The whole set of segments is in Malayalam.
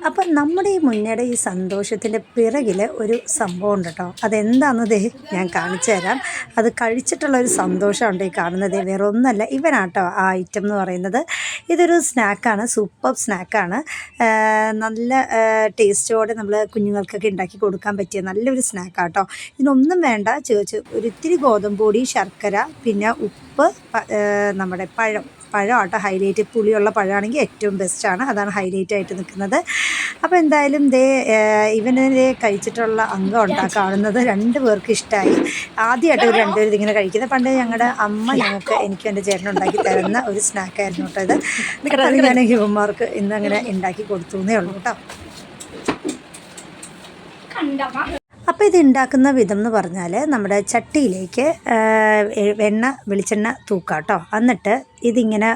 അപ്പം നമ്മുടെ ഈ മുന്നേടെ ഈ സന്തോഷത്തിൻ്റെ പിറകിൽ ഒരു സംഭവം ഉണ്ട് കേട്ടോ. അതെന്താണെന്നതേ ഞാൻ കാണിച്ചു തരാം. അത് കഴിച്ചിട്ടുള്ളൊരു സന്തോഷമുണ്ട് ഈ കാണുന്നത്. വേറെ ഒന്നല്ല, ഇവനാട്ടോ ആ ഐറ്റം എന്ന് പറയുന്നത്. ഇതൊരു സ്നാക്കാണ്, സൂപ്പർ സ്നാക്കാണ്. നല്ല ടേസ്റ്റോടെ നമ്മൾ കുഞ്ഞുങ്ങൾക്കൊക്കെ ഉണ്ടാക്കി കൊടുക്കാൻ പറ്റിയ നല്ലൊരു സ്നാക്കാട്ടോ. ഇതിനൊന്നും വേണ്ട, ഒരിത്തിരി ഗോതമ്പ് പൊടി, ശർക്കര, പിന്നെ ഉപ്പ്, നമ്മുടെ പഴമാട്ടോ ഹൈലൈറ്റ്. പുളിയുള്ള പഴമാണെങ്കിൽ ഏറ്റവും ബെസ്റ്റാണ്, അതാണ് ഹൈലൈറ്റ് ആയിട്ട് നിൽക്കുന്നത്. അപ്പോൾ എന്തായാലും ഇവനെ കഴിച്ചിട്ടുള്ള അംഗം ഉണ്ടാക്കാവുന്നത് 2 പേർക്ക് ഇഷ്ടമായി. ആദ്യമായിട്ട് ഒരു 2 പേര് ഇതിങ്ങനെ കഴിക്കുന്നത്. പണ്ട് ഞങ്ങളുടെ അമ്മ എനിക്കും എൻ്റെ ചേട്ടനും ഉണ്ടാക്കി തരുന്ന ഒരു സ്നാക്കായിരുന്നു കേട്ടോ ഇത്. അത് ഞാൻ യുവന്മാർക്ക് ഇന്നങ്ങനെ ഉണ്ടാക്കി കൊടുത്തു എന്നേ ഉള്ളൂ കേട്ടോ. അപ്പോൾ ഇത് ഉണ്ടാക്കുന്ന വിധം എന്ന് പറഞ്ഞാൽ നമ്മുടെ ചട്ടിയിലേക്ക് വെളിച്ചെണ്ണ തൂക്കാം കേട്ടോ. എന്നിട്ട് ഇതിങ്ങനെ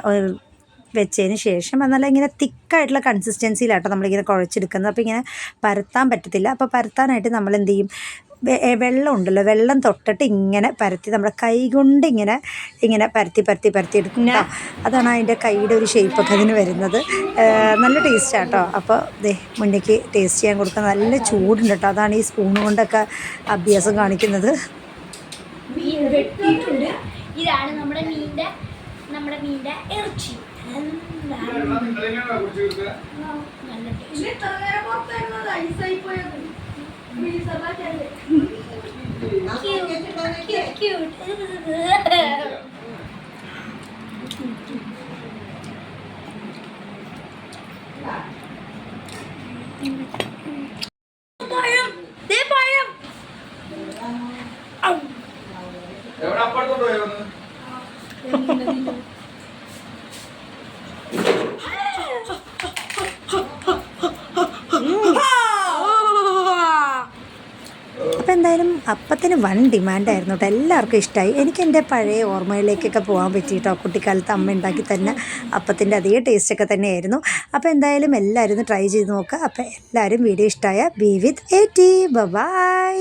വെച്ചതിന് ശേഷം എന്നാൽ ഇങ്ങനെ തിക്കായിട്ടുള്ള കൺസിസ്റ്റൻസിയിലാട്ടോ നമ്മളിങ്ങനെ കുഴച്ചെടുക്കുന്നത്. അപ്പോൾ ഇങ്ങനെ പരത്താൻ പറ്റത്തില്ല. അപ്പോൾ പരത്താനായിട്ട് നമ്മൾ എന്ത് ചെയ്യും, വെള്ളം ഉണ്ടല്ലോ, വെള്ളം തൊട്ടിട്ട് ഇങ്ങനെ പരത്തി നമ്മുടെ കൈ കൊണ്ട് ഇങ്ങനെ പരത്തി എടുക്കും കേട്ടോ. അതാണ് അതിൻ്റെ കൈയുടെ ഒരു ഷേപ്പൊക്കെ അതിന് വരുന്നത്. നല്ല ടേസ്റ്റാണ് കേട്ടോ. അപ്പോൾ മുന്നേക്ക് ടേസ്റ്റ് ചെയ്യാൻ കൊടുക്കാൻ നല്ല ചൂടുണ്ട് കേട്ടോ. അതാണ് ഈ സ്പൂൺ കൊണ്ടൊക്കെ അഭ്യാസം കാണിക്കുന്നത്. ഇതാണ് നമ്മുടെ മീൻ്റെ ഇറച്ചി. അപ്പോൾ എന്തായാലും അപ്പത്തിന് വൻ ഡിമാൻഡായിരുന്നു കേട്ടോ. എല്ലാവർക്കും ഇഷ്ടമായി. എനിക്ക് എൻ്റെ പഴയ ഓർമ്മയിലേക്കൊക്കെ പോകാൻ പറ്റി കേട്ടോ. കുട്ടിക്കാലത്ത് അമ്മ ഉണ്ടാക്കി തന്നെ അപ്പത്തിൻ്റെ അതേ ടേസ്റ്റൊക്കെ തന്നെയായിരുന്നു. അപ്പോൾ എന്തായാലും എല്ലാവരും ഒന്ന് ട്രൈ ചെയ്ത് നോക്കുക. അപ്പോൾ എല്ലാവരും വീഡിയോ ഇഷ്ടമായ ബി വിത്ത് AT. ബൈ.